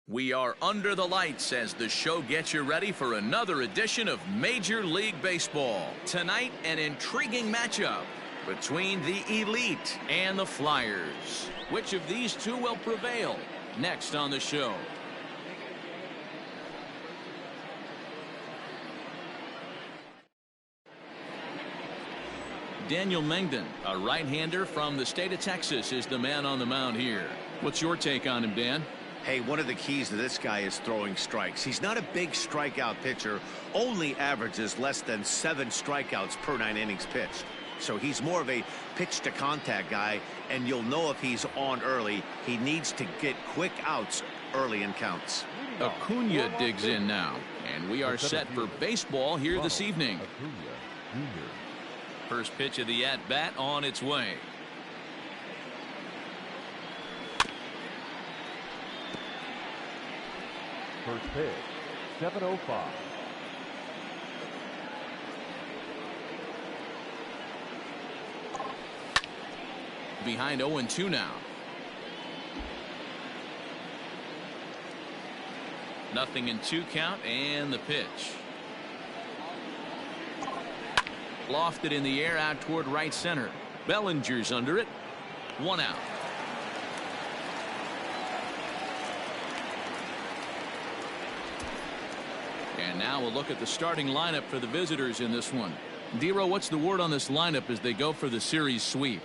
We are under the lights as the show gets you ready for another edition of Major League Baseball. Tonight, an intriguing matchup between the Elite and the Flyers. Which of these two will prevail? Next on the show. Daniel Mengden, a right-hander from the state of Texas, is the man on the mound here. What's your take on him, Dan? Hey, one of the keys to this guy is throwing strikes. He's not a big strikeout pitcher, only averages less than 7 strikeouts per 9 innings pitched. So he's more of a pitch to contact guy, and you'll know if he's on early. He needs to get quick outs early in counts. Acuna digs in now, and we are set for baseball here this evening. First pitch of the at-bat on its way. First pitch, 7:05. Behind 0-2 now. Nothing in 2 count, and the pitch. Lofted in the air out toward right center. Bellinger's under it. 1 out. And now we'll look at the starting lineup for the visitors in this one. Dero, what's the word on this lineup as they go for the series sweep?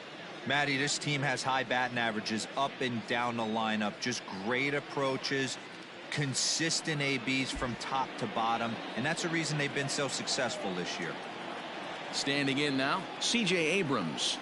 Matty, this team has high batting averages up and down the lineup. Just great approaches, consistent ABs from top to bottom, and that's the reason they've been so successful this year. Standing in now, C.J. Abrams.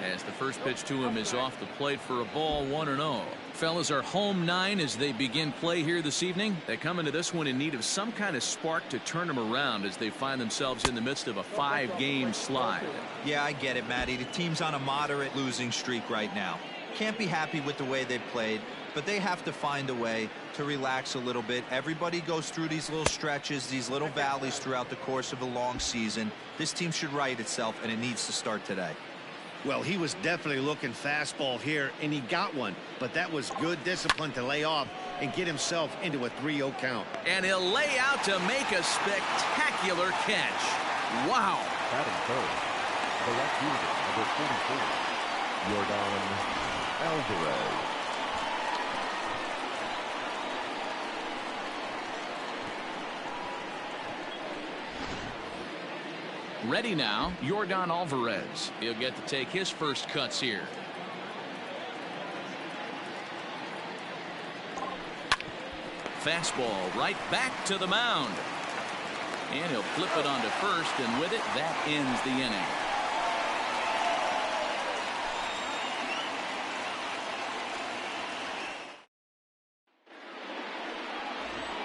As the first pitch to him is off the plate for a ball, 1-0. Fellas, are home 9 as they begin play here this evening. They come into this one in need of some kind of spark to turn them around as they find themselves in the midst of a 5-game slide. Yeah, I get it, Matty. The team's on a moderate losing streak right now. Can't be happy with the way they played, but they have to find a way to relax a little bit. Everybody goes through these little stretches, these little valleys throughout the course of a long season. This team should right itself, and it needs to start today. Well, he was definitely looking fastball here, and he got one. But that was good discipline to lay off and get himself into a 3-0 count. And he'll lay out to make a spectacular catch. Wow. Batting first, the left fielder, number 44, Yordan Alvarez. Ready now, Yordan Alvarez. He'll get to take his first cuts here. Fastball right back to the mound. And he'll flip it onto first, and with it, that ends the inning.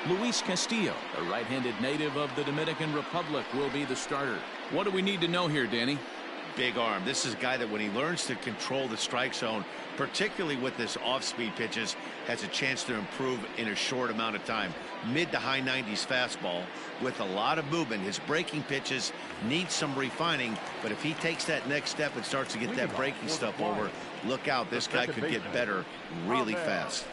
Luis Castillo, a right-handed native of the Dominican Republic, will be the starter. What do we need to know here, Danny? Big arm. This is a guy that when he learns to control the strike zone, particularly with this off-speed pitches, has a chance to improve in a short amount of time. Mid to high 90s fastball with a lot of movement. His breaking pitches need some refining, but if he takes that next step and starts to get that breaking stuff over, look out. This guy could get better really fast.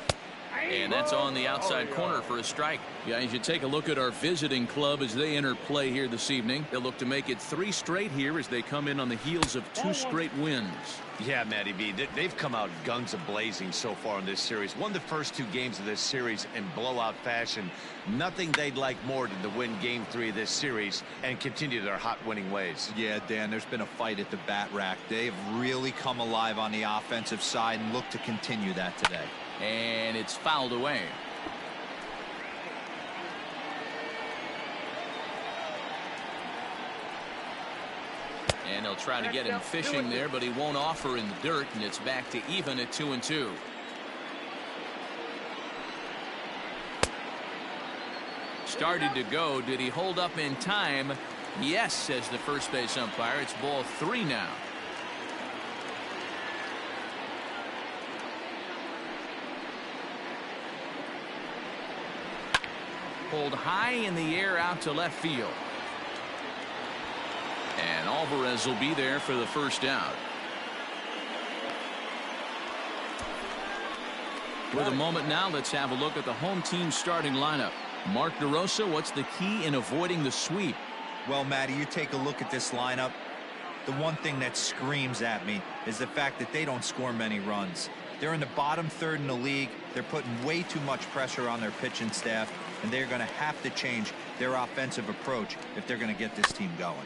And that's on the outside corner for a strike. Yeah, as you take a look at our visiting club as they enter play here this evening, they'll look to make it 3 straight here as they come in on the heels of 2 straight wins. Yeah, Matty B, they've come out guns a-blazing so far in this series. Won the first 2 games of this series in blowout fashion. Nothing they'd like more than to win Game 3 of this series and continue their hot winning ways. Yeah, Dan, there's been a fight at the bat rack. They've really come alive on the offensive side and look to continue that today. And it's fouled away. And he'll try to get him fishing there, but he won't offer in the dirt, and it's back to even at 2-2. Started to go. Did he hold up in time? Yes, says the first base umpire. It's ball 3 now. Pulled high in the air out to left field. And Alvarez will be there for the first out. With a moment now, let's have a look at the home team starting lineup. Mark DeRosa, what's the key in avoiding the sweep? Well, Matty, you take a look at this lineup. The one thing that screams at me is the fact that they don't score many runs. They're in the bottom third in the league. They're putting way too much pressure on their pitching staff, and they're going to have to change their offensive approach if they're going to get this team going.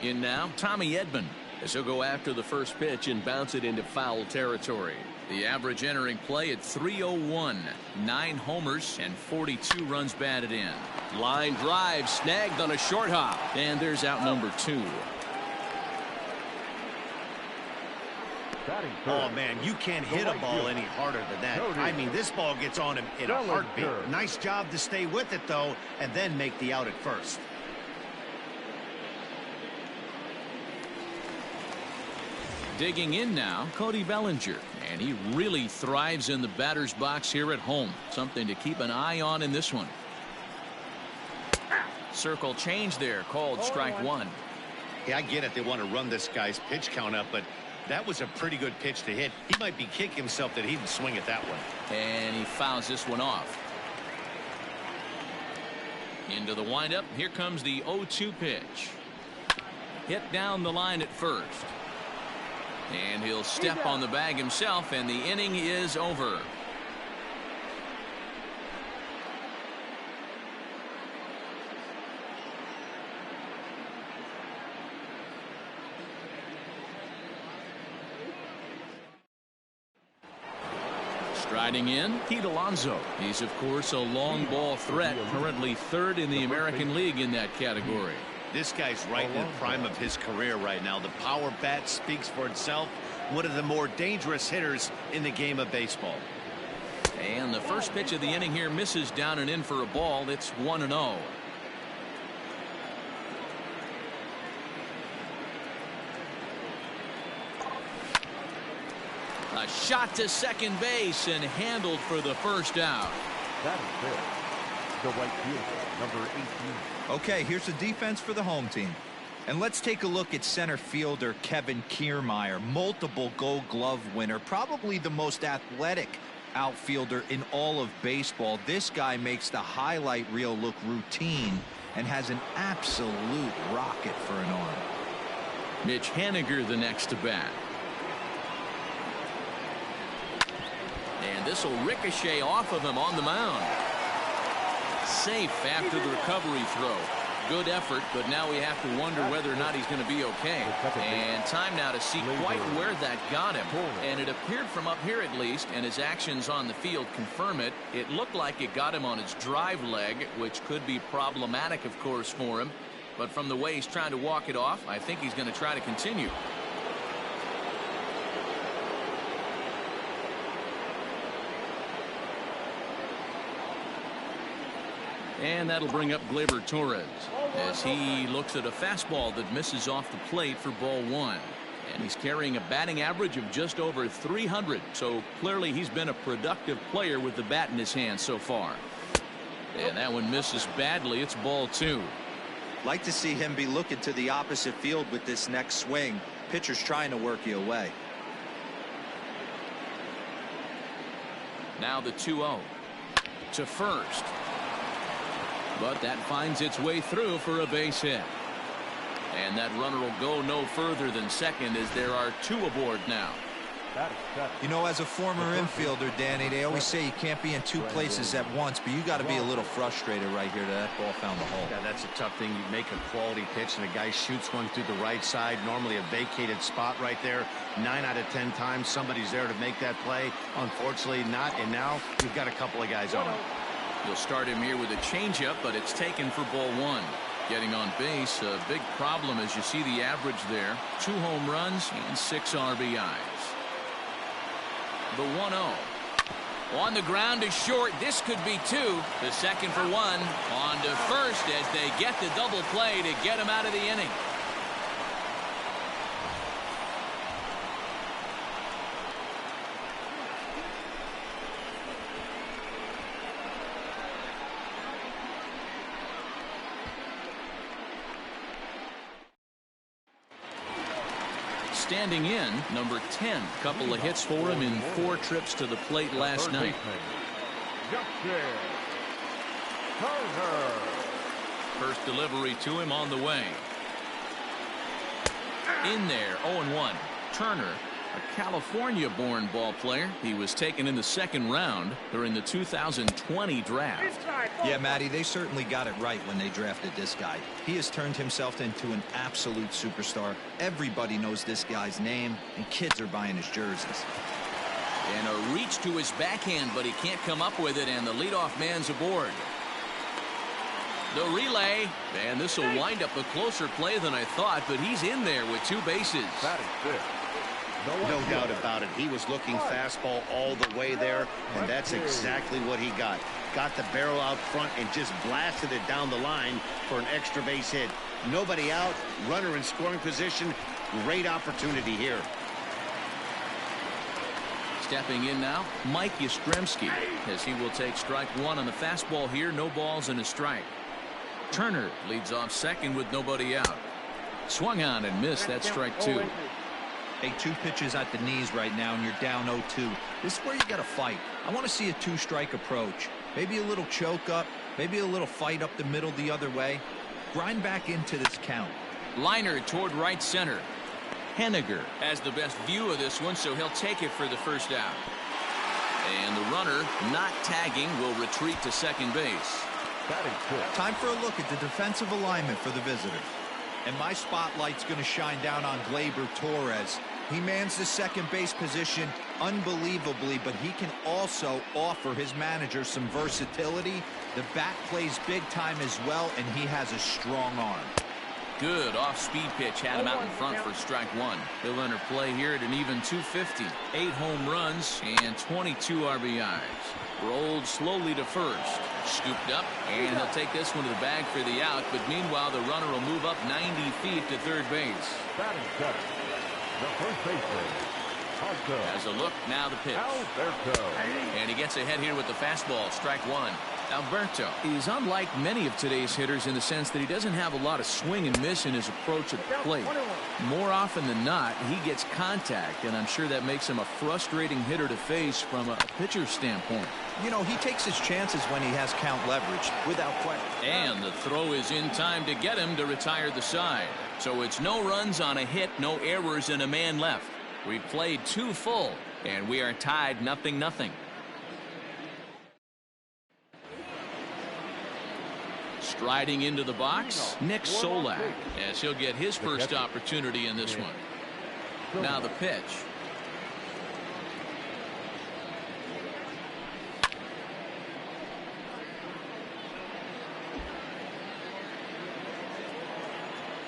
In now, Tommy Edman, as he'll go after the first pitch and bounce it into foul territory. The average entering play at 301, 9 homers and 42 runs batted in. Line drive snagged on a short hop, and there's out number 2. Oh, man, you can't hit a ball any harder than that. I mean, this ball gets on him in a heartbeat. Nice job to stay with it, though, and then make the out at first. Digging in now, Cody Bellinger, and he really thrives in the batter's box here at home. Something to keep an eye on in this one. Circle change there, called strike 1. Yeah, I get it. They want to run this guy's pitch count up, but that was a pretty good pitch to hit. He might be kicking himself that he didn't swing it that way. And he fouls this one off. Into the windup. Here comes the 0-2 pitch. Hit down the line at first. And he'll step on the bag himself, and the inning is over. Striding in, Pete Alonso. He's, of course, a long ball threat, currently 3rd in the American League in that category. This guy's right in the prime of his career right now. The power bat speaks for itself. One of the more dangerous hitters in the game of baseball. And the first pitch of the inning here misses down and in for a ball. It's 1-0. A shot to second base and handled for the first out. That is it. The right fielder, number 18. Okay, here's the defense for the home team. And let's take a look at center fielder Kevin Kiermaier, multiple Gold Glove winner, probably the most athletic outfielder in all of baseball. This guy makes the highlight reel look routine and has an absolute rocket for an arm. Mitch Haniger the next to bat. And this will ricochet off of him on the mound. Safe after the recovery throw. Good effort, but now we have to wonder whether or not he's going to be okay. And time now to see quite where that got him. And it appeared from up here at least, and his actions on the field confirm it. It looked like it got him on his drive leg, which could be problematic, of course, for him. But from the way he's trying to walk it off, I think he's going to try to continue. And that'll bring up Gleyber Torres as he looks at a fastball that misses off the plate for ball 1. And he's carrying a batting average of just over 300. So clearly he's been a productive player with the bat in his hand so far. And that one misses badly. It's ball 2. Like to see him be looking to the opposite field with this next swing. Pitcher's trying to work you away. Now the 2-0 to first. But that finds its way through for a base hit. And that runner will go no further than second as there are 2 aboard now. You know, as a former infielder, Danny, they always say you can't be in 2 places at once, but you got to be a little frustrated right here that ball found the hole. Yeah, that's a tough thing. You make a quality pitch and a guy shoots one through the right side, normally a vacated spot right there. 9 out of 10 times somebody's there to make that play. Unfortunately not, and now you've got a couple of guys on him. You'll start him here with a changeup, but it's taken for ball 1. Getting on base, a big problem as you see the average there. 2 home runs and 6 RBIs. The 1-0. On the ground is short. This could be 2. The second for 1. On to first as they get the double play to get him out of the inning. standing in, number 10. Couple of hits for him in 4 trips to the plate last night. First delivery to him on the way. In there, 0-1. Turner, a California-born ball player. He was taken in the 2nd round during the 2020 draft. Yeah, Matty, they certainly got it right when they drafted this guy. He has turned himself into an absolute superstar. Everybody knows this guy's name, and kids are buying his jerseys. And a reach to his backhand, but he can't come up with it, and the leadoff man's aboard. The relay, and this will wind up a closer play than I thought, but he's in there with 2 bases. No doubt about it. He was looking fastball all the way there, and that's exactly what he got. Got the barrel out front and just blasted it down the line for an extra base hit. Nobody out, runner in scoring position. Great opportunity here. Stepping in now, Mike Yastrzemski, as he will take strike 1 on the fastball here. No balls and a strike. Turner leads off second with nobody out. Swung on and missed. That's strike 2. Hey, 2 pitches at the knees right now, and you're down 0-2. This is where you got to fight. I want to see a 2-strike approach. Maybe a little choke up, maybe a little fight up the middle the other way. Grind back into this count. Liner toward right center. Henniger has the best view of this one, so he'll take it for the first out. And the runner, not tagging, will retreat to second base. Time for a look at the defensive alignment for the visitors. And my spotlight's going to shine down on Gleyber Torres. He mans the second base position unbelievably, but he can also offer his manager some versatility. The bat plays big time as well, and he has a strong arm. Good off-speed pitch had him out in front for strike 1. He'll enter play here at an even 250. 8 home runs and 22 RBIs. Rolled slowly to first. Scooped up, and he'll take this one to the bag for the out, but meanwhile the runner will move up 90 feet to third base. Has a look, now the pitch. And he gets ahead here with the fastball, strike 1. Alberto is unlike many of today's hitters in the sense that he doesn't have a lot of swing and miss in his approach at the plate. More often than not, he gets contact, and I'm sure that makes him a frustrating hitter to face from a pitcher's standpoint. You know, he takes his chances when he has count leverage, without question. And the throw is in time to get him to retire the side. So it's no runs on a hit, no errors, and a man left. We've played 2 full, and we are tied 0-0. Striding into the box, Nick Solak, as he'll get his first opportunity in this one. Now the pitch.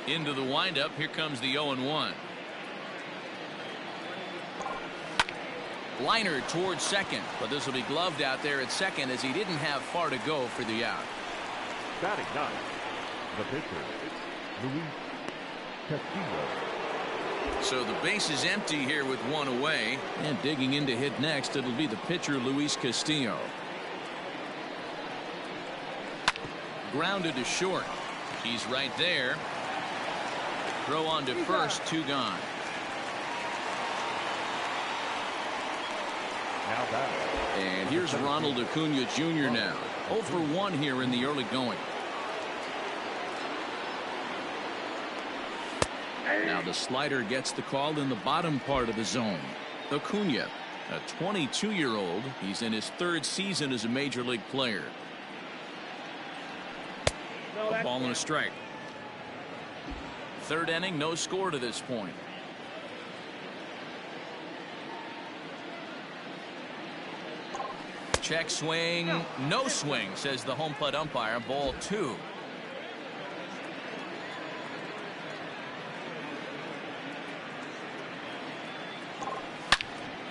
Into the windup, here comes the 0-1. Liner towards second, but this will be gloved out there at second as he didn't have far to go for the out. Batting 9, the pitcher, Luis Castillo. So the base is empty here with 1 away, and digging in to hit next, it'll be the pitcher Luis Castillo. Grounded to short. He's right there. Throw on to first, 2 gone. And here's Ronald Acuna Jr. now. 0 for 1 here in the early going. Now the slider gets the call in the bottom part of the zone. Acuna, a 22-year-old. He's in his 3rd season as a major league player. A ball and a strike. 3rd inning, no score to this point. Check swing, no swing, says the home plate umpire. Ball 2.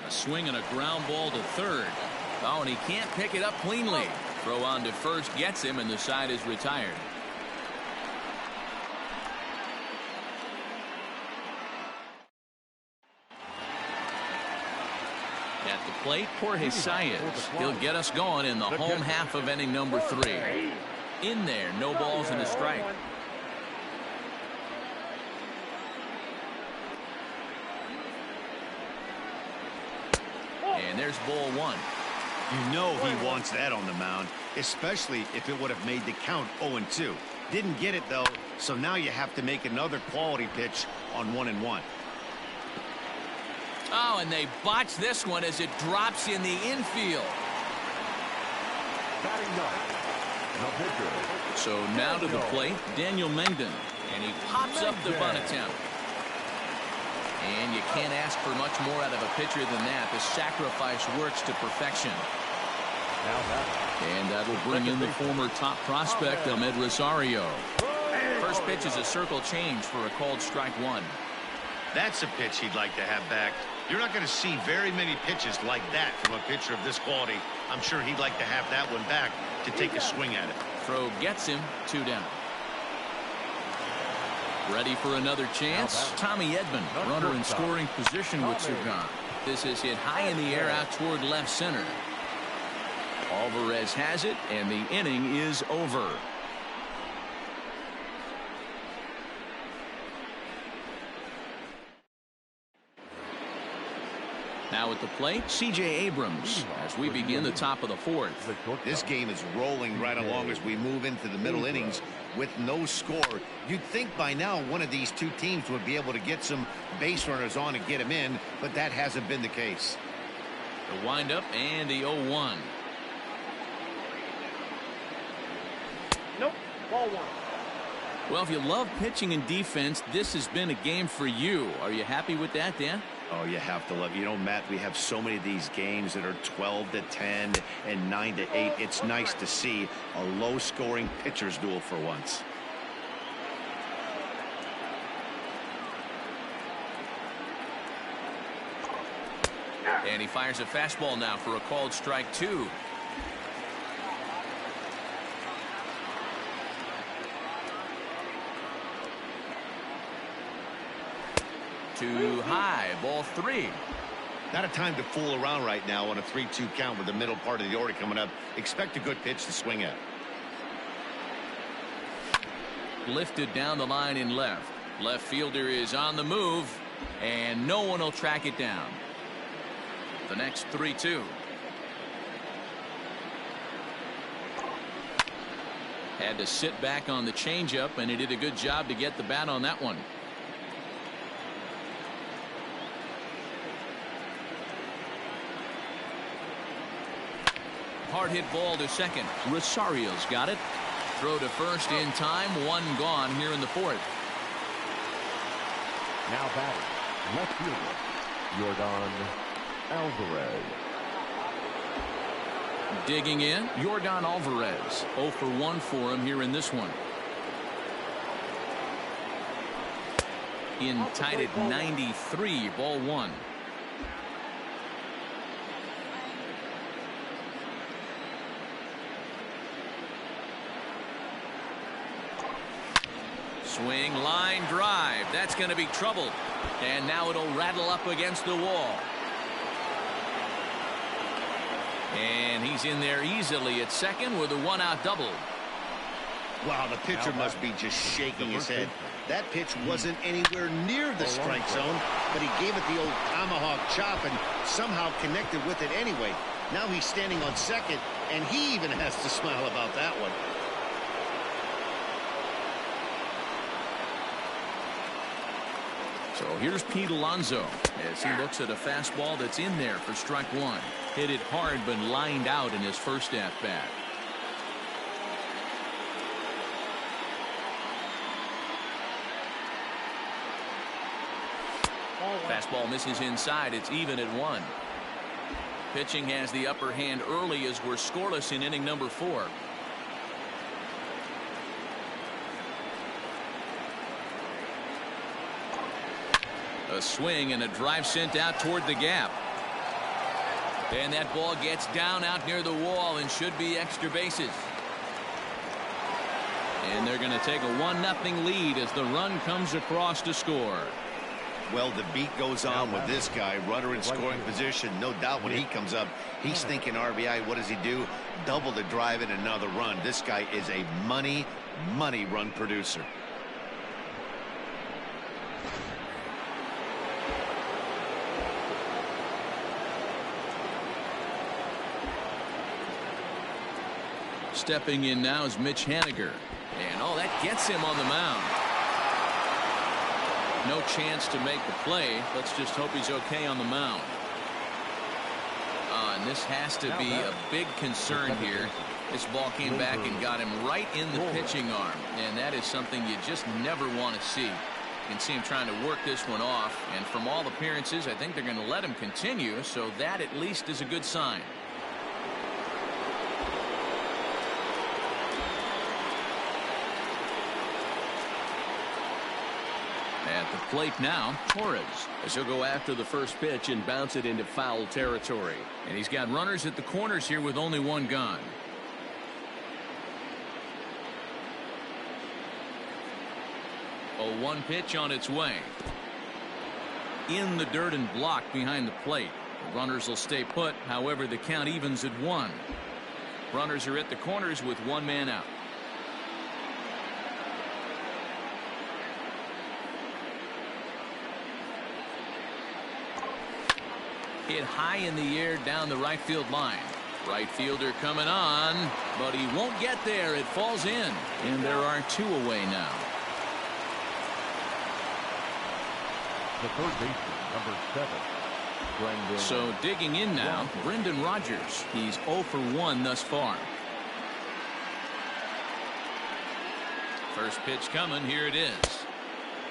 A swing and a ground ball to third. Oh, and he can't pick it up cleanly. Throw on to first gets him, and the side is retired. At the plate, Jorge Saez. He'll get us going in the home half of inning number 3. In there, no balls and a strike. there's ball one. You know he wants that on the mound, especially if it would have made the count 0-2. Didn't get it, though, so now you have to make another quality pitch on 1-1. Oh, and they botch this one as it drops in the infield. Batting ninth, the pitcher. So now to the plate, Daniel Mengden, and he pops up the bunt attempt. And you can't ask for much more out of a pitcher than that. The sacrifice works to perfection. And that'll bring in the former top prospect, Ahmed Rosario. First pitch is a circle change for a called strike one. That's a pitch he'd like to have back. You're not going to see very many pitches like that from a pitcher of this quality. I'm sure he'd like to have that one back to take a swing at it. Throw gets him, 2 down. Ready for another chance. Tommy Edman, runner in scoring position with Sugan. This is hit high in the air out toward left center. Alvarez has it, and the inning is over. Now at the plate, C.J. Abrams as we begin the top of the 4th. This game is rolling right along as we move into the middle innings with no score. You'd think by now one of these two teams would be able to get some base runners on and get them in, but that hasn't been the case. The windup and the 0-1. Nope, ball one. Well, if you love pitching and defense, this has been a game for you. Are you happy with that, Dan? Oh, you have to love. You know, Matt, we have so many of these games that are 12-10 and 9-8. It's nice to see a low-scoring pitcher's duel for once. And he fires a fastball now for a called strike 2. Too high, ball 3. Not a time to fool around right now on a 3-2 count with the middle part of the order coming up. Expect a good pitch to swing at. Lifted down the line in left. Left fielder is on the move, and no one will track it down. The next 3-2. Had to sit back on the changeup, and he did a good job to get the bat on that one. Hard hit ball to second. Rosario's got it. Throw to first in time. 1 gone here in the 4th. Now batting, left fielder, Yordan Alvarez. Digging in, Yordan Alvarez. 0 for 1 for him here in this one. In tied at 93, ball 1. Swing, line drive. That's going to be trouble. And now it'll rattle up against the wall. And he's in there easily at second with a 1-out double. Wow, the pitcher must be just shaking his head. That pitch wasn't anywhere near the strike zone, but he gave it the old tomahawk chop and somehow connected with it anyway. Now he's standing on second, and he even has to smile about that one. So here's Pete Alonso as he looks at a fastball that's in there for strike 1. Hit it hard but lined out in his first at bat. Fastball misses inside. It's even at 1. Pitching has the upper hand early as we're scoreless in inning number 4. A swing and a drive sent out toward the gap. And that ball gets down out near the wall and should be extra bases. And they're going to take a 1-0 lead as the run comes across to score. Well, the beat goes on with this guy, runner in scoring position. No doubt when he comes up, he's thinking RBI. What does he do? Double the drive and another run. This guy is a money run producer. Stepping in now is Mitch Haniger. And oh, that gets him on the mound. No chance to make the play. Let's just hope he's okay on the mound. And this has to be a big concern here. This ball came back and got him right in the pitching arm. And that is something you just never want to see. You can see him trying to work this one off. And from all appearances, I think they're going to let him continue. So that at least is a good sign. At the plate now, Torres, as he'll go after the first pitch and bounce it into foul territory. And he's got runners at the corners here with only one gone. A 1 pitch on its way. In the dirt and blocked behind the plate. The runners will stay put. However, the count evens at 1. Runners are at the corners with 1 man out. Hit high in the air down the right field line. Right fielder coming on, but he won't get there. It falls in, and there are 2 away now. The third baseman, number 7. Brendan. So digging in now, Brendan Rodgers. He's 0 for 1 thus far. First pitch coming. Here it is.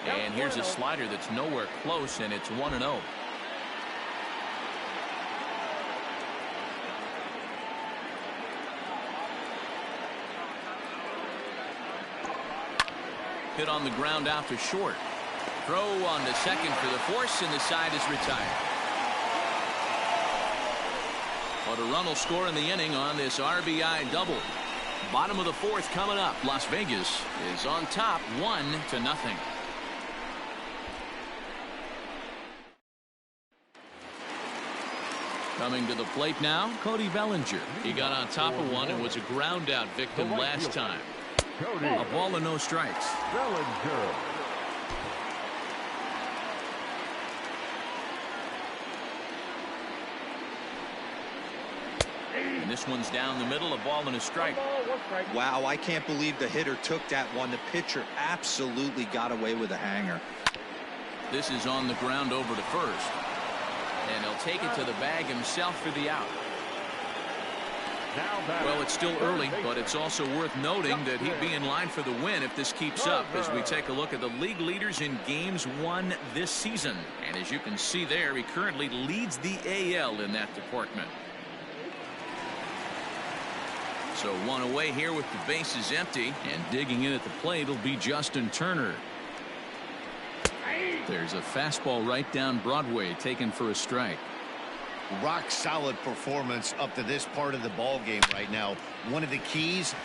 And here's a slider that's nowhere close, and it's 1-0. Hit on the ground out to short. Throw on to second for the force, and the side is retired. But a run will score in the inning on this RBI double. Bottom of the 4th coming up. Las Vegas is on top 1-0. Coming to the plate now, Cody Bellinger. He got on top of one and was a ground out victim last time. A ball and no strikes. Bellinger. And this one's down the middle, a ball and a strike. Wow, I can't believe the hitter took that one. The pitcher absolutely got away with a hanger. This is on the ground over to first. And he'll take it to the bag himself for the out. Well, it's still early, but it's also worth noting that he'd be in line for the win if this keeps up as we take a look at the league leaders in games won this season. And as you can see there, he currently leads the AL in that department. So 1 away here with the bases empty, and digging in at the plate will be Justin Turner. There's a fastball right down Broadway taken for a strike. Rock solid performance up to this part of the ball game right now. One of the keys,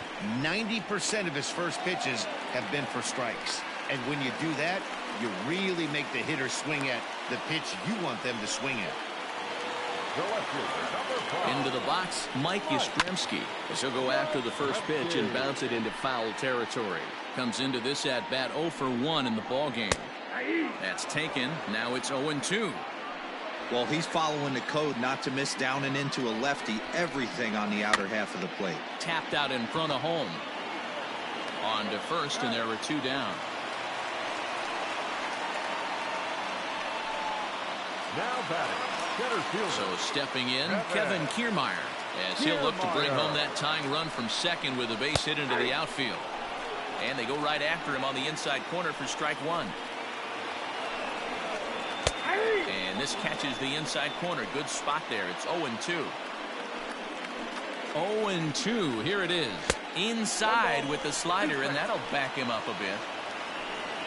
90% of his first pitches have been for strikes. And when you do that, you really make the hitter swing at the pitch you want them to swing at. Into the box, Mike Yastrzemski, as he'll go after the first pitch and bounce it into foul territory. Comes into this at bat 0 for 1 in the ball game. That's taken. Now it's 0-2. Well, he's following the code not to miss down and into a lefty. Everything on the outer half of the plate. Tapped out in front of home. On to first, and there were 2 down. Now batting. Center fielder. So stepping in, Kevin Kiermaier, as he'll look to bring home that tying run from second with a base hit into the outfield. And they go right after him on the inside corner for strike 1. And this catches the inside corner. Good spot there. It's 0-2. 0-2. Here it is. Inside with the slider, and that'll back him up a bit.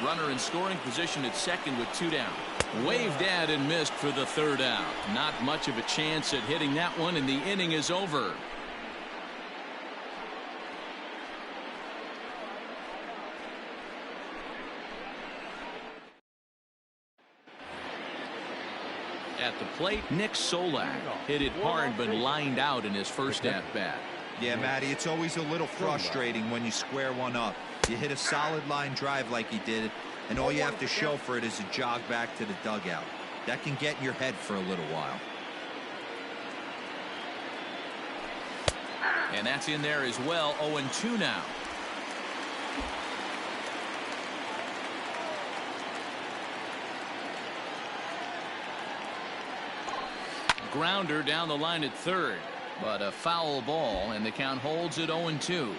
Runner in scoring position at second with 2 down. Waved at and missed for the 3rd out. Not much of a chance at hitting that one, and the inning is over. At the plate, Nick Solak hit it hard but lined out in his first at-bat. Yeah, Matty, it's always a little frustrating when you square one up. You hit a solid line drive like he did, and all you have to show for it is a jog back to the dugout. That can get in your head for a little while. And that's in there as well. 0-2 now. Grounder down the line at third, but a foul ball, and the count holds at 0-2.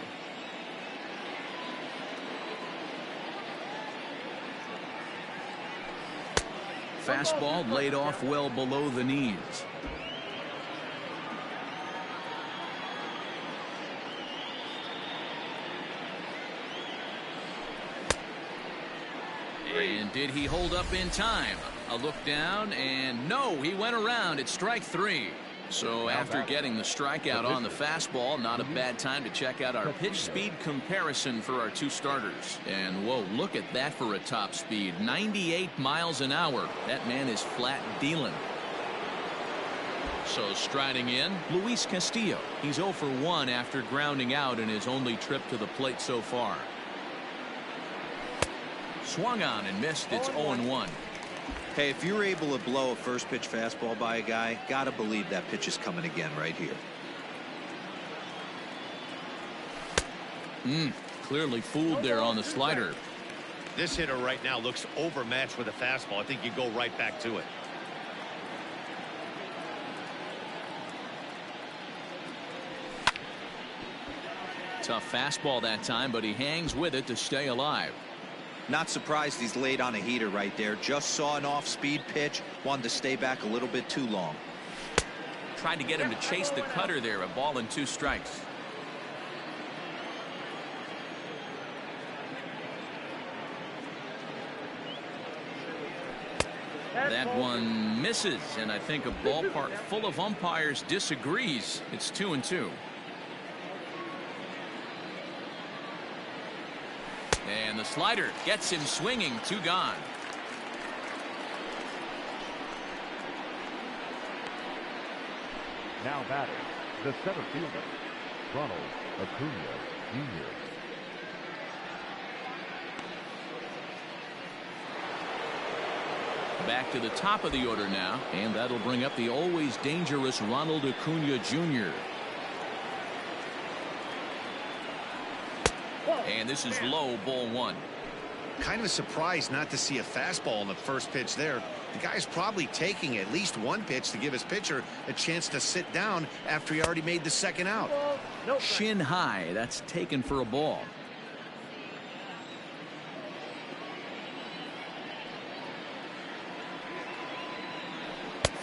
Fastball laid off well below the knees. And did he hold up in time? A look down, and no, he went around at strike three. So after getting the strikeout on the fastball, not a bad time to check out our pitch speed comparison for our two starters. And whoa, look at that for a top speed. 98 miles an hour. That man is flat dealing. So striding in, Luis Castillo. He's 0 for 1 after grounding out in his only trip to the plate so far. Swung on and missed. It's 0-1. Hey, if you're able to blow a first pitch fastball by a guy, gotta believe that pitch is coming again right here. Clearly fooled there on the slider. This hitter right now looks overmatched with a fastball. I think you go right back to it. Tough fastball that time, but he hangs with it to stay alive. Not surprised he's laid on a heater right there. Just saw an off-speed pitch. Wanted to stay back a little bit too long. Tried to get him to chase the cutter there. A ball and 2 strikes. That one misses, and I think a ballpark full of umpires disagrees. It's 2-2. And the slider gets him swinging. 2 gone. Now batting, the center fielder, Ronald Acuna Jr. Back to the top of the order now, and that'll bring up the always dangerous Ronald Acuna Jr. And this is low, ball 1. Kind of a surprise not to see a fastball on the first pitch there. The guy's probably taking at least one pitch to give his pitcher a chance to sit down after he already made the second out. Shin high. That's taken for a ball.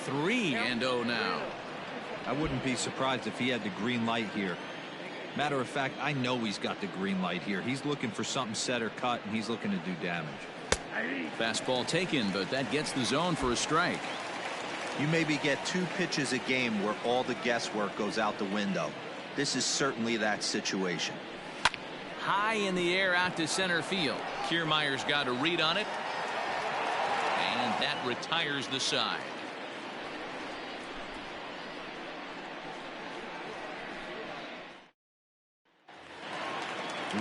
Three and 0 now. I wouldn't be surprised if he had the green light here. Matter of fact, I know he's got the green light here. He's looking for something set or cut, and he's looking to do damage. Fastball taken, but that gets the zone for a strike. You maybe get 2 pitches a game where all the guesswork goes out the window. This is certainly that situation. High in the air out to center field. Kiermaier's got a read on it, and that retires the side.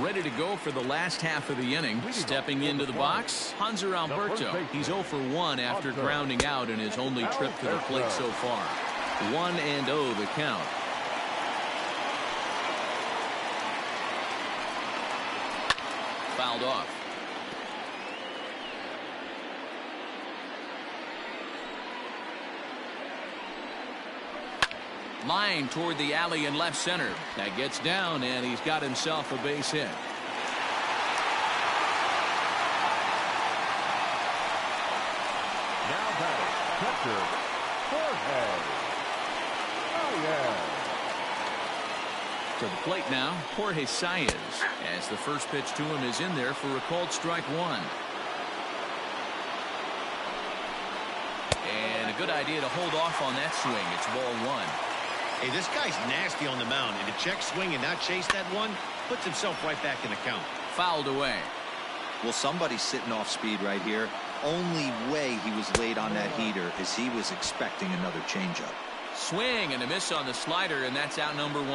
Ready to go for the last half of the inning. Stepping into the box, Hanser Alberto. He's 0 for 1 after grounding out in his only trip to the plate so far. 1-0 the count. Fouled off. Line toward the alley in left center. That gets down, and he's got himself a base hit. Now batting, catcher, Jorge. Oh, yeah. To the plate now, Jorge Saez, as the first pitch to him is in there for a called strike 1. And a good idea to hold off on that swing. It's ball 1. Hey, this guy's nasty on the mound, and to check swing and not chase that one puts himself right back in the count. Fouled away. Well, somebody's sitting off speed right here. Only way he was laid on that heater is he was expecting another changeup. Swing and a miss on the slider, and that's out number 1.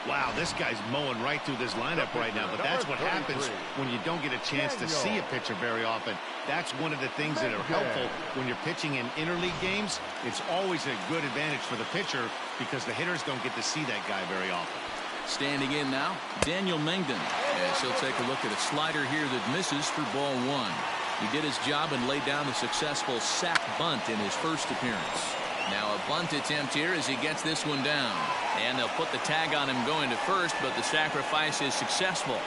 Wow, this guy's mowing right through this lineup right now, but that's what happens when you don't get a chance to see a pitcher very often. That's one of the things that are helpful when you're pitching in interleague games. It's always a good advantage for the pitcher because the hitters don't get to see that guy very often. Standing in now, Daniel Mengden, as he'll take a look at a slider here that misses for ball one. He did his job and laid down a successful sac bunt in his first appearance. Now a bunt attempt here as he gets this one down. And they'll put the tag on him going to first, but the sacrifice is successful.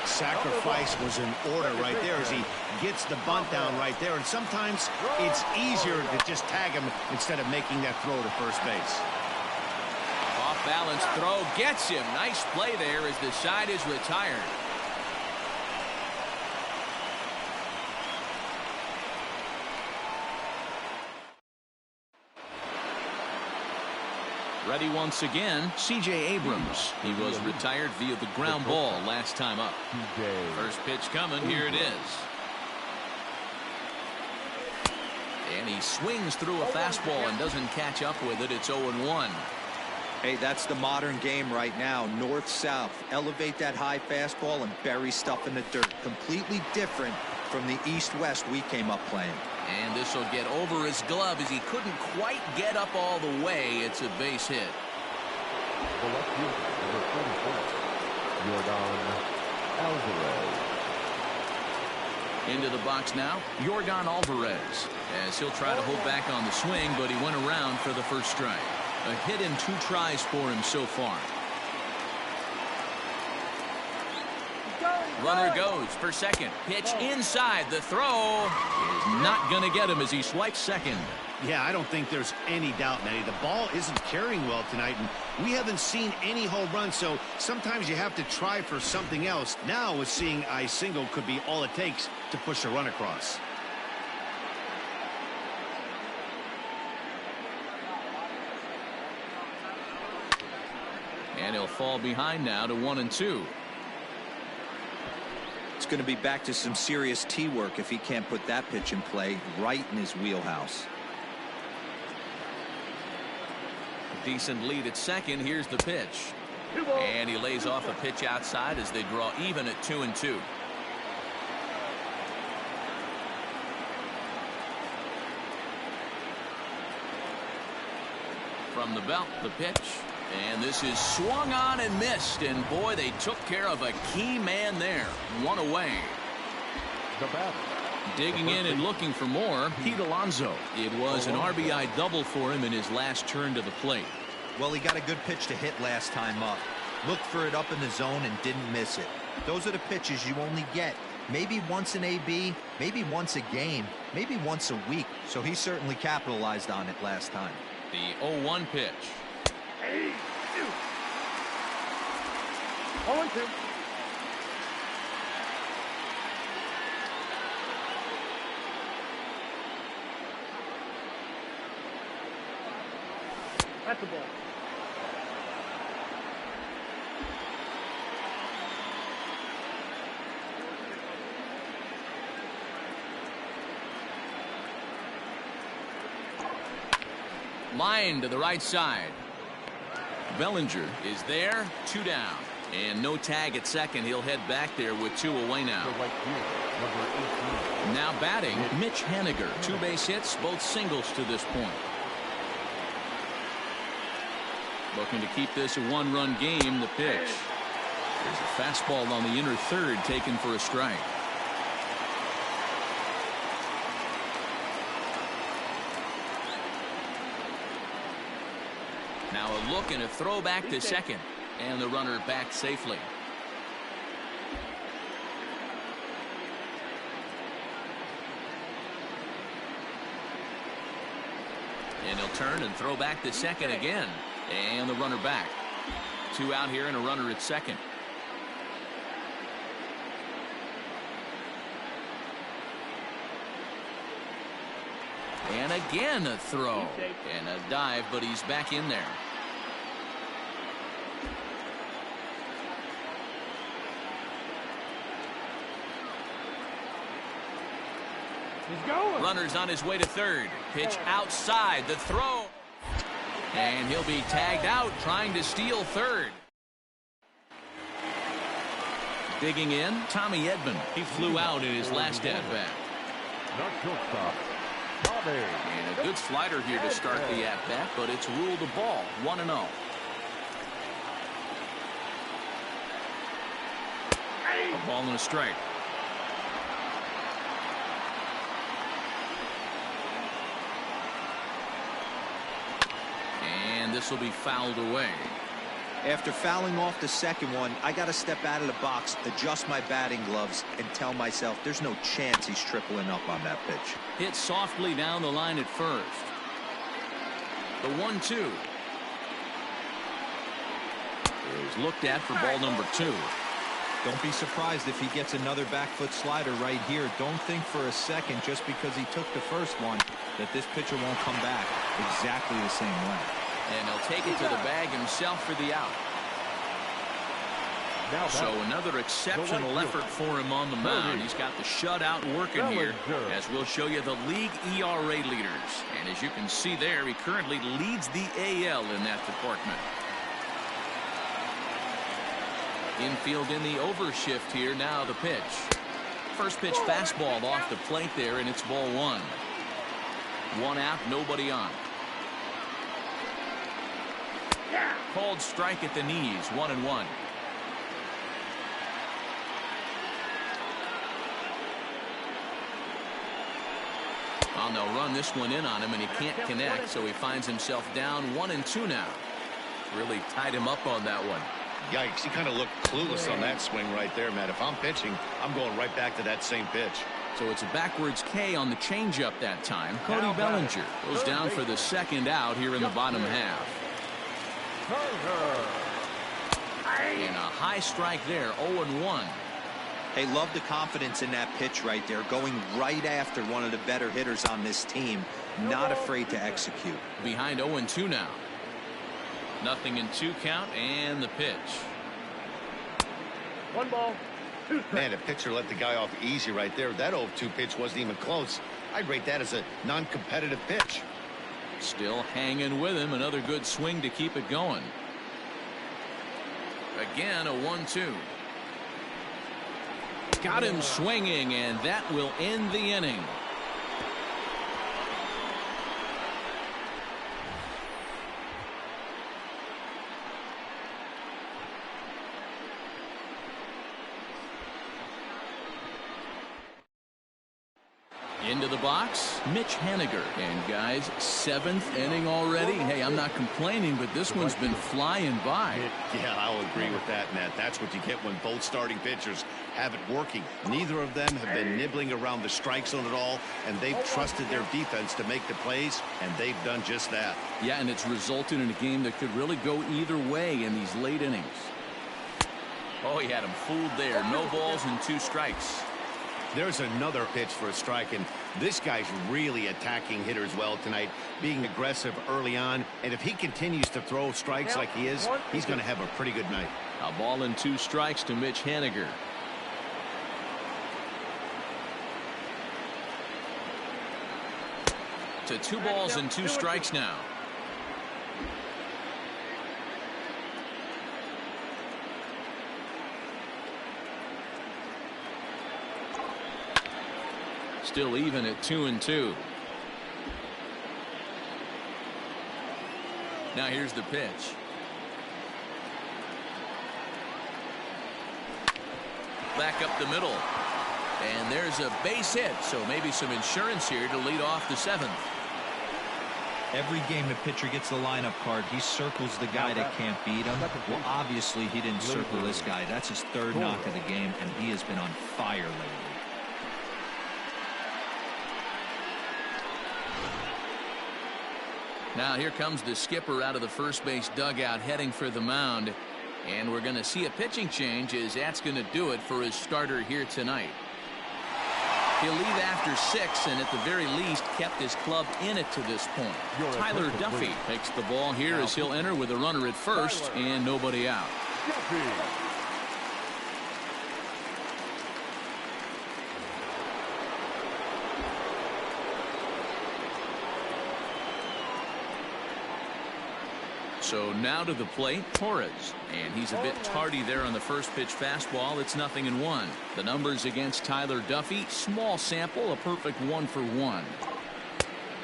Sacrifice was in order right there as he gets the bunt down right there. And sometimes it's easier to just tag him instead of making that throw to first base. Off balance throw gets him. Nice play there as the side is retired. Ready once again, C.J. Abrams. He was retired via the ground ball last time up. First pitch coming. Here it is. And he swings through a fastball and doesn't catch up with it. It's 0-1. Hey, that's the modern game right now. North-south. Elevate that high fastball and bury stuff in the dirt. Completely different from the east-west we came up playing. And this will get over his glove as he couldn't quite get up all the way. It's a base hit. The left fielder, number 44, Yordan Alvarez. Into the box now, Yordan Alvarez, as he'll try to hold back on the swing, but he went around for the first strike. A hit in 2 tries for him so far. Runner goes for second. Pitch inside. The throw is not going to get him as he swipes second. Yeah, I don't think there's any doubt, Nettie. The ball isn't carrying well tonight, and we haven't seen any home runs, so sometimes you have to try for something else. Now, with seeing I single could be all it takes to push a run across. And he'll fall behind now to 1-2. It's going to be back to some serious tee work if he can't put that pitch in play right in his wheelhouse. Decent lead at second. Here's the pitch. And he lays off a pitch outside as they draw even at 2-2. From the belt, the pitch. And this is swung on and missed. And boy, they took care of a key man there. 1 away. The batter. Digging in and looking for more, Pete Alonso. It was an RBI double for him in his last turn to the plate. Well, he got a good pitch to hit last time up. Looked for it up in the zone and didn't miss it. Those are the pitches you only get maybe once in AB, maybe once a game, maybe once a week. So he certainly capitalized on it last time. The 0-1 pitch. 0-2. That's the ball. Line to the right side. Bellinger is there. 2 down. And no tag at second. He'll head back there with 2 away now. The right fielder, number 18. Now batting, Mitch Haniger. 2 base hits, both singles to this point. Looking to keep this a 1-run game. The pitch. There's a fastball on the inner third taken for a strike. Now a look and a throw back to second. And the runner back safely. And he'll turn and throw back to second again. And the runner back. 2 out here and a runner at second. And again a throw. And a dive, but he's back in there. He's going. Runner's on his way to third. Pitch outside. The throw. And he'll be tagged out trying to steal third. Digging in, Tommy Edman. He flew out in his last at-bat. Not shortstop. And a good slider here to start the at-bat, but it's ruled a ball. 1-0. Ball and a strike. And this will be fouled away. After fouling off the second one, I got to step out of the box, adjust my batting gloves, and tell myself there's no chance he's tripling up on that pitch. Hit softly down the line at first. The 1-2 is looked at for ball number 2. Don't be surprised if he gets another back foot slider right here. Don't think for a second, just because he took the first one, that this pitcher won't come back exactly the same way. And he'll take it to the bag himself for the out. So another exceptional effort for him on the mound. He's got the shutout working here, as we'll show you the league ERA leaders. And as you can see there, he currently leads the AL in that department. Infield in the overshift here. Now the pitch. First pitch fastball off the plate there, and it's ball 1. 1 out, nobody on. Called strike at the knees. 1-1. Well, they'll run this one in on him, and he can't connect, so he finds himself down 1-2 now. Really tied him up on that one. Yikes, he kind of looked clueless on that swing right there, Matt. If I'm pitching, I'm going right back to that same pitch. So it's a backwards K on the changeup that time. Cody Bellinger goes down for the second out here in the bottom half. And a high strike there, 0-1. Hey, love the confidence in that pitch right there, going right after one of the better hitters on this team. Not afraid to execute. Behind 0-2 now. 0-2 count, and the pitch. 1 ball, 2 strikes. Man, a pitcher let the guy off easy right there. That 0-2 pitch wasn't even close. I'd rate that as a non-competitive pitch. Still hanging with him. Another good swing to keep it going. Again, a 1-2. Got him swinging, and that will end the inning. Into the box, Mitch Haniger. And guys, 7th inning already. Hey, I'm not complaining, but this one's been flying by. Yeah, I'll agree with that, Matt. That's what you get when both starting pitchers have it working. Neither of them have been nibbling around the strike zone at all, and they've trusted their defense to make the plays, and they've done just that. Yeah, and it's resulted in a game that could really go either way in these late innings. Oh, he had him fooled there. No balls and 2 strikes. There's another pitch for a strike, and this guy's really attacking hitters well tonight, being aggressive early on, and if he continues to throw strikes like he is, he's going to have a pretty good night. A ball and 2 strikes to Mitch Haniger. To 2 balls and 2 strikes now. Still even at 2-2. Now here's the pitch. Back up the middle. And there's a base hit, so maybe some insurance here to lead off the 7th. Every game the pitcher gets the lineup card, he circles the guy that can't beat him. Well, obviously he didn't circle this guy. That's his 3rd knock of the game, and he has been on fire lately. Now here comes the skipper out of the first base dugout heading for the mound. And we're going to see a pitching change, as that's going to do it for his starter here tonight. He'll leave after 6, and at the very least kept his club in it to this point. Tyler Duffy takes the ball here as he'll enter with a runner at first and nobody out. So now to the plate, Torres. And he's a bit tardy there on the first pitch fastball. It's 0-1. The numbers against Tyler Duffy, small sample, a perfect 1 for 1.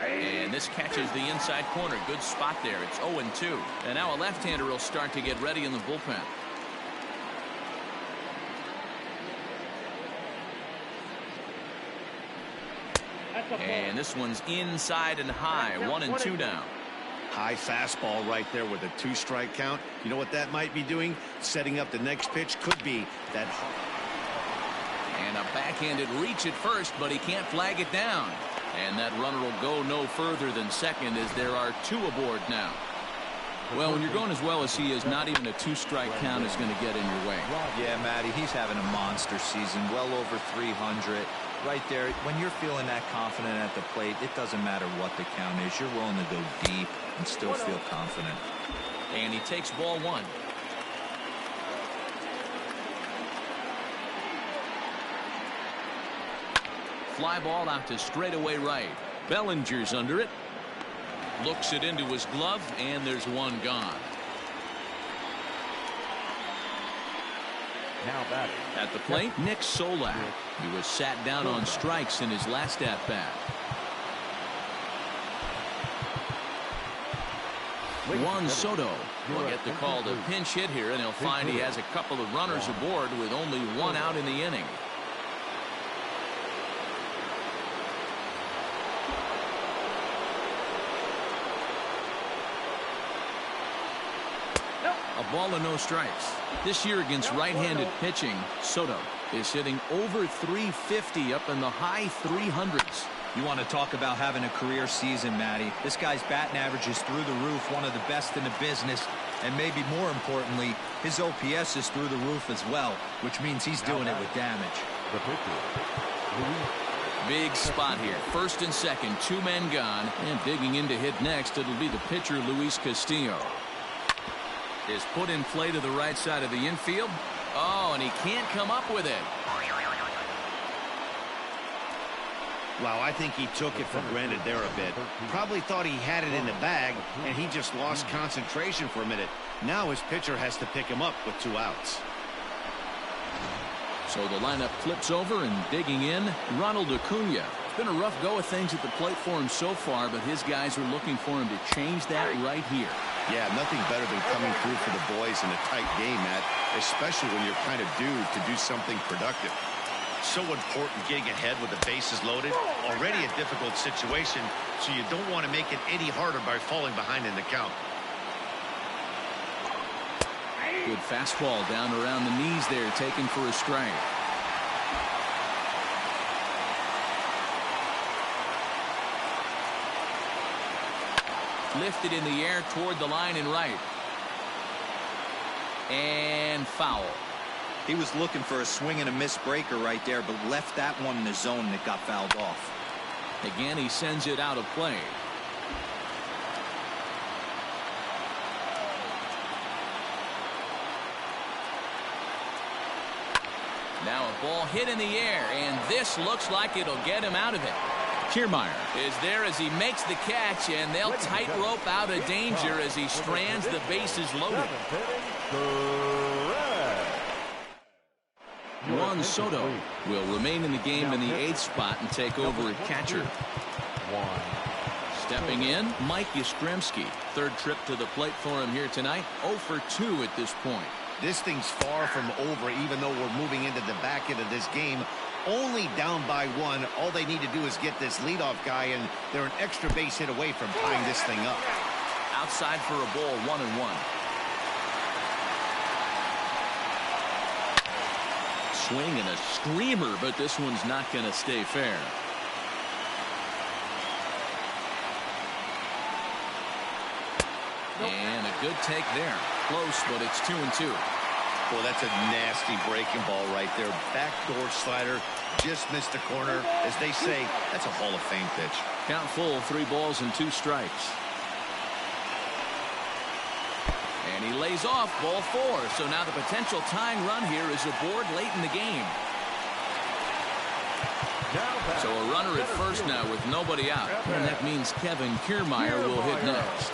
And this catches the inside corner. Good spot there. It's 0-2. And now a left-hander will start to get ready in the bullpen. And this one's inside and high. 1-2 now. High fastball right there with a 2-strike count. You know what that might be doing? Setting up the next pitch. Could be that. And a backhanded reach at first, but he can't flag it down. And that runner will go no further than second as there are 2 aboard now. Well, when you're going as well as he is, not even a 2-strike count is going to get in your way. Yeah, Matty, he's having a monster season, well over 300. Right there, when you're feeling that confident at the plate, it doesn't matter what the count is. You're willing to go deep and still feel confident. And he takes ball 1. Fly ball out to straightaway right. Bellinger's under it. Looks it into his glove, and there's 1 gone. Now batting. At the plate, Nick Solak. He was sat down on strikes in his last at-bat. Juan Soto will get the call to pinch hit here, and he'll find he has a couple of runners aboard with only 1 out in the inning. A ball and no strikes. This year against right-handed pitching, Soto is hitting over 350 up in the high 300s. You want to talk about having a career season, Matty. This guy's batting average is through the roof, one of the best in the business. And maybe more importantly, his OPS is through the roof as well, which means he's doing it with damage. Big spot here. First and second, 2 men gone. And digging in to hit next, it'll be the pitcher, Luis Castillo. Is put in play to the right side of the infield. Oh, and he can't come up with it. Wow, I think he took it for granted there a bit. Probably thought he had it in the bag, and he just lost concentration for a minute. Now his pitcher has to pick him up with 2 outs. So the lineup flips over, and digging in, Ronald Acuna. It's been a rough go of things at the plate for him so far, but his guys are looking for him to change that right here. Yeah, nothing better than coming through for the boys in a tight game, Matt, especially when you're kind of due to do something productive. So important getting ahead with the bases loaded. Already a difficult situation, so you don't want to make it any harder by falling behind in the count. Good fastball down around the knees there, taken for a strike. Lifted in the air toward the line and right. And foul. He was looking for a swing and a miss breaker right there, but left that one in the zone that got fouled off. Again, he sends it out of play. Now a ball hit in the air, and this looks like it'll get him out of it. Kiermaier is there as he makes the catch, and they'll tightrope out of danger as he strands the bases loaded. Juan Soto will remain in the game in the 8th spot and take over at catcher. Stepping in, Mike Yastrzemski. 3rd trip to the plate for him here tonight. 0 for 2 at this point. This thing's far from over, even though we're moving into the back end of this game. Only down by 1. All they need to do is get this leadoff guy, and they're an extra base hit away from tying this thing up. Outside for a ball, 1-1. Swing and a screamer, but this one's not going to stay fair. And a good take there. Close, but it's 2-2. Boy, that's a nasty breaking ball right there. Backdoor slider, just missed the corner. As they say, that's a Hall of Fame pitch. Count full, 3 balls and 2 strikes. And he lays off ball 4. So now the potential tying run here is aboard late in the game. So a runner at first now with nobody out. And that means Kevin Kiermaier will hit next.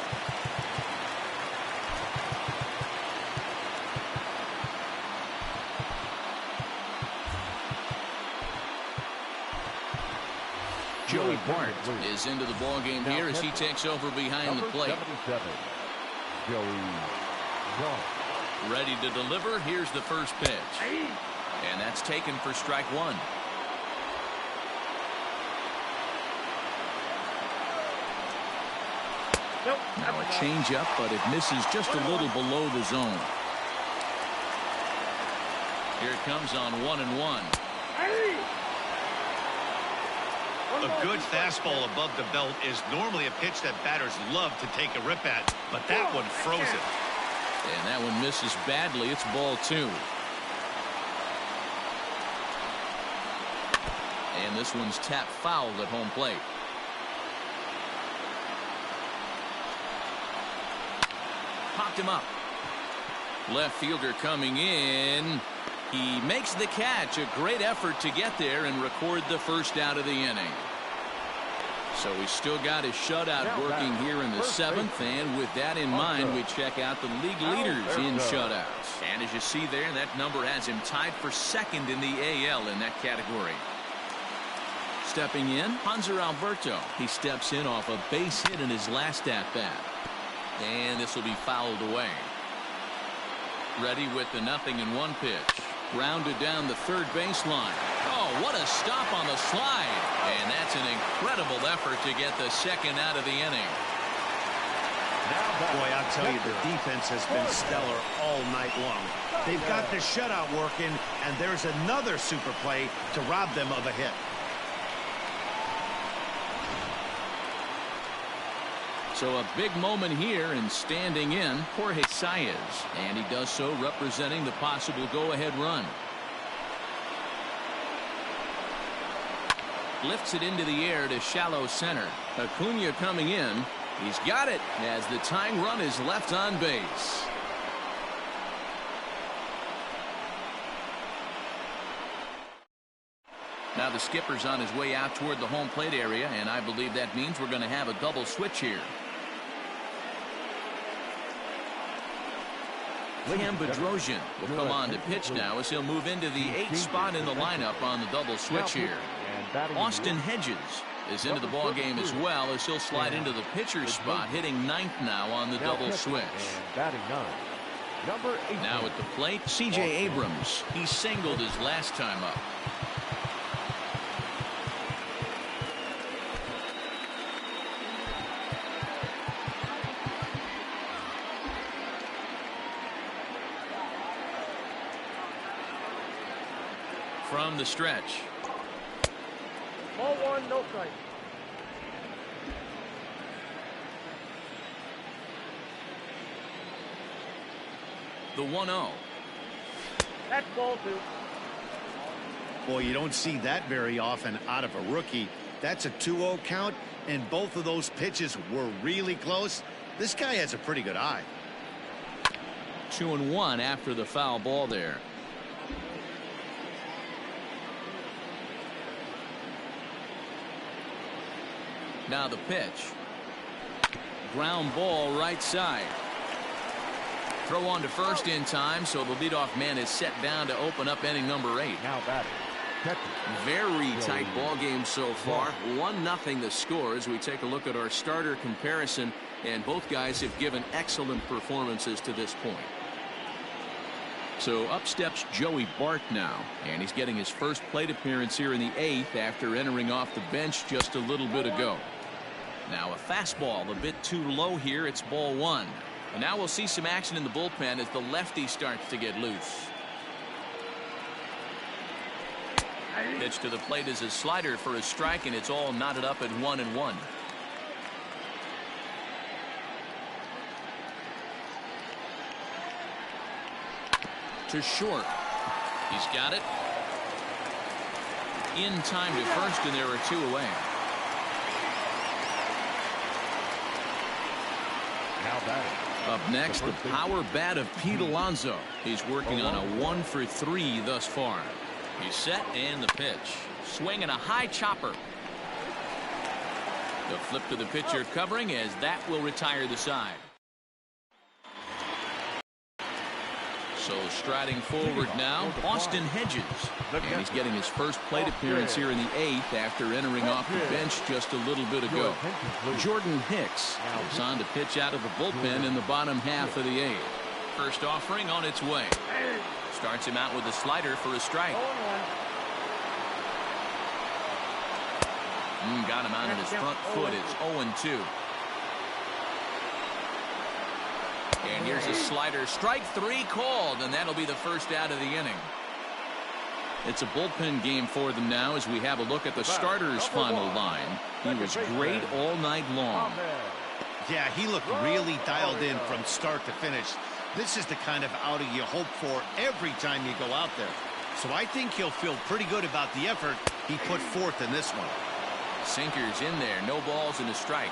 Joey Bart is into the ball game here as he takes over behind the plate. Ready to deliver. Here's the first pitch. And that's taken for strike 1. Now a changeup, but it misses just a little below the zone. Here it comes on 1-1. A good fastball above the belt is normally a pitch that batters love to take a rip at, but that one froze it. And that one misses badly. It's ball 2. And this one's tapped foul at home plate. Popped him up. Left fielder coming in. He makes the catch. A great effort to get there and record the first out of the inning. So he's still got his shutout working here in the 7th, and with that in mind, we check out the league leaders in shutouts. And as you see there, that number has him tied for 2nd in the AL in that category. Stepping in, Hanser Alberto. He steps in off a base hit in his last at-bat. And this will be fouled away. Ready with the 0-1 pitch. Grounded down the third baseline. Oh, what a stop on the slide. And that's an incredible effort to get the 2nd out of the inning. Boy, I'll tell you, the defense has been stellar all night long. They've got the shutout working, and there's another super play to rob them of a hit. So a big moment here, and standing in, Jorge Saez. And he does so representing the possible go-ahead run. Lifts it into the air to shallow center. Acuna coming in. He's got it as the tying run is left on base. Now the skipper's on his way out toward the home plate area, and I believe that means we're going to have a double switch here. Cam Bedrosian will come on to pitch now as he'll move into the 8th spot in the lineup on the double switch here. Austin Hedges is into the ball game as well as he'll slide into the pitcher's spot, hitting 9th now on the double switch. Now at the plate, C.J. Abrams. He singled his last time up. From the stretch. Ball 1, no strike. The 1-0. That's ball 2. Boy, you don't see that very often out of a rookie. That's a 2-0 count, and both of those pitches were really close. This guy has a pretty good eye. 2-1 after the foul ball there. Now the pitch. Ground ball right side. Throw on to first in time, so the leadoff man is set down to open up inning number 8. Now batting. Very tight ball game so far. 1-0 the score as we take a look at our starter comparison, and both guys have given excellent performances to this point. So up steps Joey Bart now, and he's getting his first plate appearance here in the 8th after entering off the bench just a little bit ago. Now a fastball a bit too low here. It's ball 1. And now we'll see some action in the bullpen as the lefty starts to get loose. Pitch to the plate is a slider for a strike, and it's all knotted up at 1-1. To short. He's got it. In time to first, and there are 2 away. Now batting. Up next, the power bat of Pete Alonso. He's working on a 1-for-3 thus far. He's set, and the pitch. Swing and a high chopper. The flip to the pitcher covering as that will retire the side. So striding forward now, Austin Hedges. And he's getting his first plate appearance here in the 8th after entering off the bench just a little bit ago. Jordan Hicks is on to pitch out of the bullpen in the bottom half of the 8th. First offering on its way. Starts him out with a slider for a strike. Got him out of his front foot. It's 0-2. And here's a slider. Strike 3 called, and that'll be the first out of the inning. It's a bullpen game for them now as we have a look at the starter's final line. He was great all night long. Yeah, he looked really dialed in from start to finish. This is the kind of outing you hope for every time you go out there. So I think he'll feel pretty good about the effort he put forth in this one. Sinker's in there. No balls and a strike.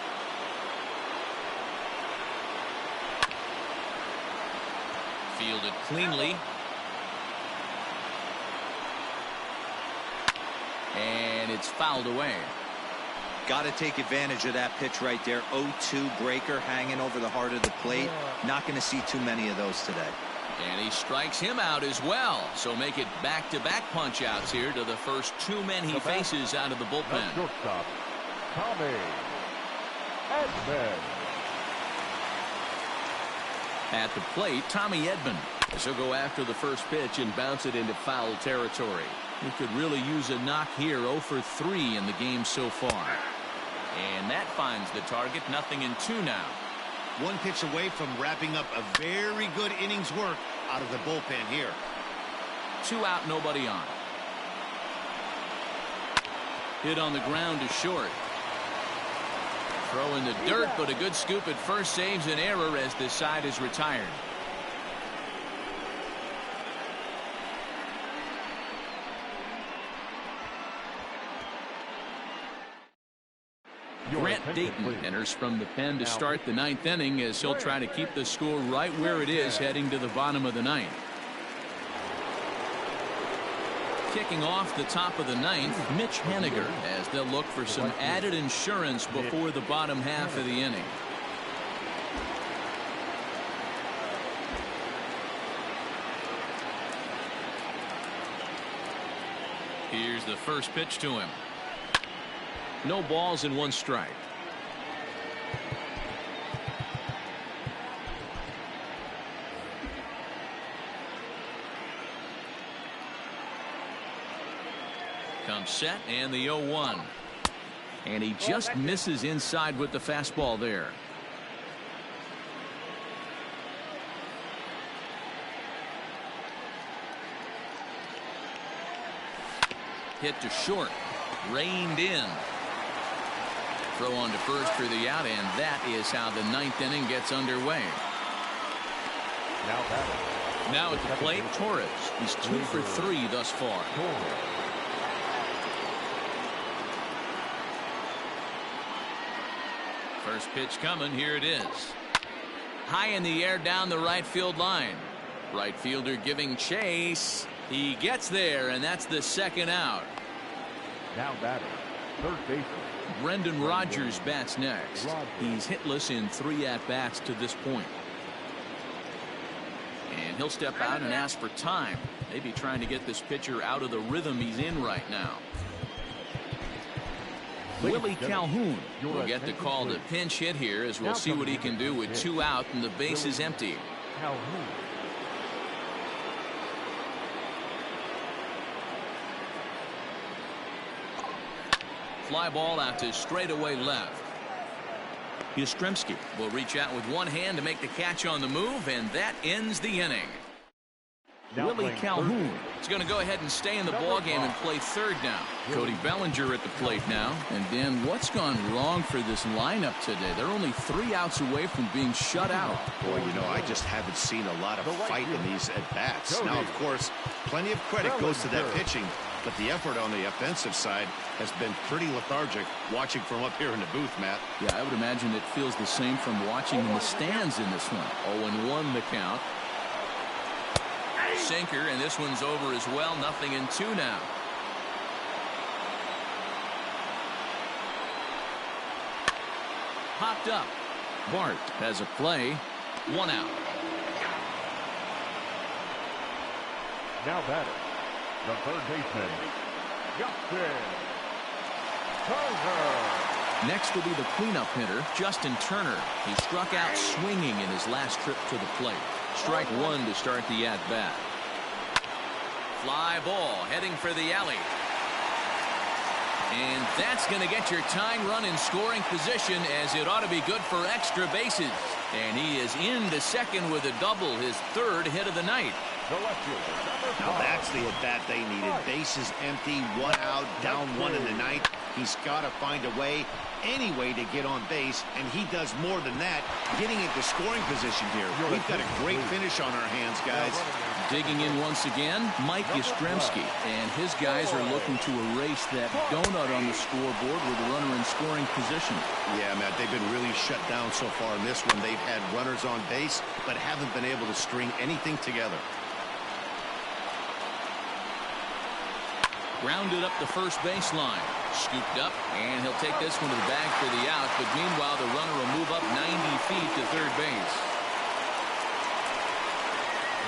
Fielded cleanly. And it's fouled away. Got to take advantage of that pitch right there. 0-2 breaker hanging over the heart of the plate. Not going to see too many of those today. And he strikes him out as well. So make it back-to-back punch-outs here to the first 2 men he faces out of the bullpen. Shortstop, Tommy Edman. At the plate, Tommy Edman. He'll go after the first pitch and bounce it into foul territory. He could really use a knock here. 0 for 3 in the game so far. And that finds the target. 0-2 now. One pitch away from wrapping up a very good innings work out of the bullpen here. 2 out, nobody on. Hit on the ground to short. Throw in the dirt, but a good scoop at first saves an error as this side is retired. Grant Dayton enters from the pen to start the 9th inning as he'll try to keep the score right where it is heading to the bottom of the 9th. Kicking off the top of the 9th, Mitch Haniger, as they'll look for some added insurance before the bottom half of the inning. Here's the first pitch to him. No balls and 1 strike. Comes set and the 0-1. And he just misses inside with the fastball there. Hit to short. Reined in. Throw on to first for the out, and that is how the 9th inning gets underway. Now at the plate, Torres. He's 2 for 3 thus far. First pitch coming. Here it is. High in the air down the right field line. Right fielder giving chase. He gets there, and that's the 2nd out. Now batting, third baseman Brendan Rodgers bats next. He's hitless in 3 at-bats to this point. And he'll step out and ask for time. Maybe trying to get this pitcher out of the rhythm he's in right now. Willie Calhoun will get the call to pinch hit here as we'll see what he can do with 2 out and the base is empty. Calhoun. Fly ball out to straightaway left. Yastrzemski will reach out with one hand to make the catch on the move, and that ends the inning. Willie Calhoun is going to go ahead and stay in the ballgame and play third now. Cody Bellinger at the plate now. And Dan, what's gone wrong for this lineup today? They're only 3 outs away from being shut out. Boy, you know, I just haven't seen a lot of fight in these at-bats. Now, of course, plenty of credit goes to that pitching, but the effort on the offensive side has been pretty lethargic watching from up here in the booth, Matt. Yeah, I would imagine it feels the same from watching in the stands in this one. 0-1 the count. Sinker, and this one's over as well. 0-2 now. Popped up. Bart has a play. 1 out. Now batting, the third baseman, Justin Turner. Next will be the cleanup hitter, Justin Turner. He struck out swinging in his last trip to the plate. Strike 1 to start the at-bat. Fly ball heading for the alley. And that's going to get your tying run in scoring position, as it ought to be good for extra bases. And he is into second with a double, his third hit of the night. Now that's the at-bat they needed. Bases empty, one out, down one in the ninth. He's got to find a way, any way, to get on base, and he does more than that, getting into scoring position here. We've got a great finish on our hands, guys. Digging in once again, Mike Yastrzemski, and his guys are looking to erase that donut on the scoreboard with a runner in scoring position. Yeah, Matt, they've been really shut down so far in this one. They've had runners on base, but haven't been able to string anything together. Grounded up the first baseline. Scooped up, and he'll take this one to the bag for the out, but meanwhile the runner will move up 90 feet to third base.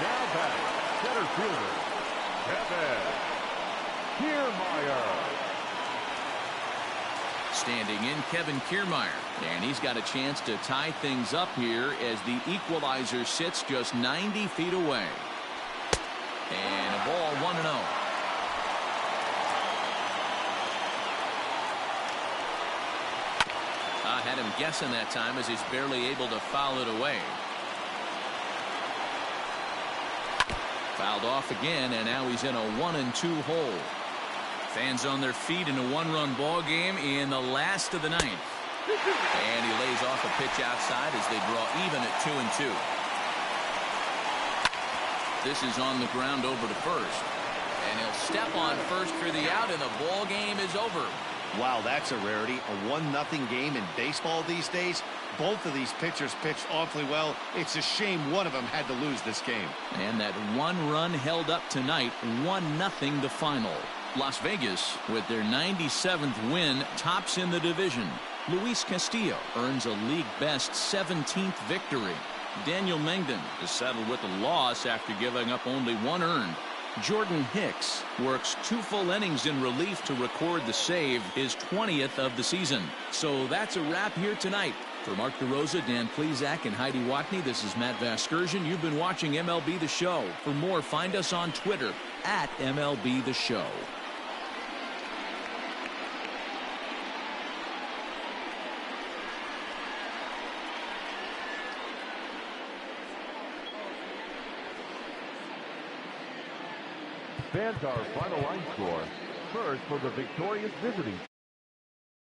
Now batting, center fielder, Kevin Kiermaier. Standing in, Kevin Kiermaier, and he's got a chance to tie things up here as the equalizer sits just 90 feet away. And a ball, 1-0. Had him guessing that time, as he's barely able to foul it away. Fouled off again, and now he's in a 1-2 hole. Fans on their feet in a one-run ball game in the last of the ninth. And he lays off a pitch outside as they draw even at 2-2. This is on the ground over to first. And he'll step on first for the out, and the ball game is over. Wow, that's a rarity. A 1-0 game in baseball these days. Both of these pitchers pitched awfully well. It's a shame one of them had to lose this game. And that one run held up tonight, 1-0 the final. Las Vegas, with their 97th win, tops in the division. Luis Castillo earns a league-best 17th victory. Daniel Mengden is settled with a loss after giving up only one earned. Jordan Hicks works 2 full innings in relief to record the save, his 20th of the season. So that's a wrap here tonight. For Mark DeRosa, Dan Plesac, and Heidi Watney, this is Matt Vasgersian. You've been watching MLB The Show. For more, find us on Twitter at MLB The Show. Fans, our final line score. First for the victorious visiting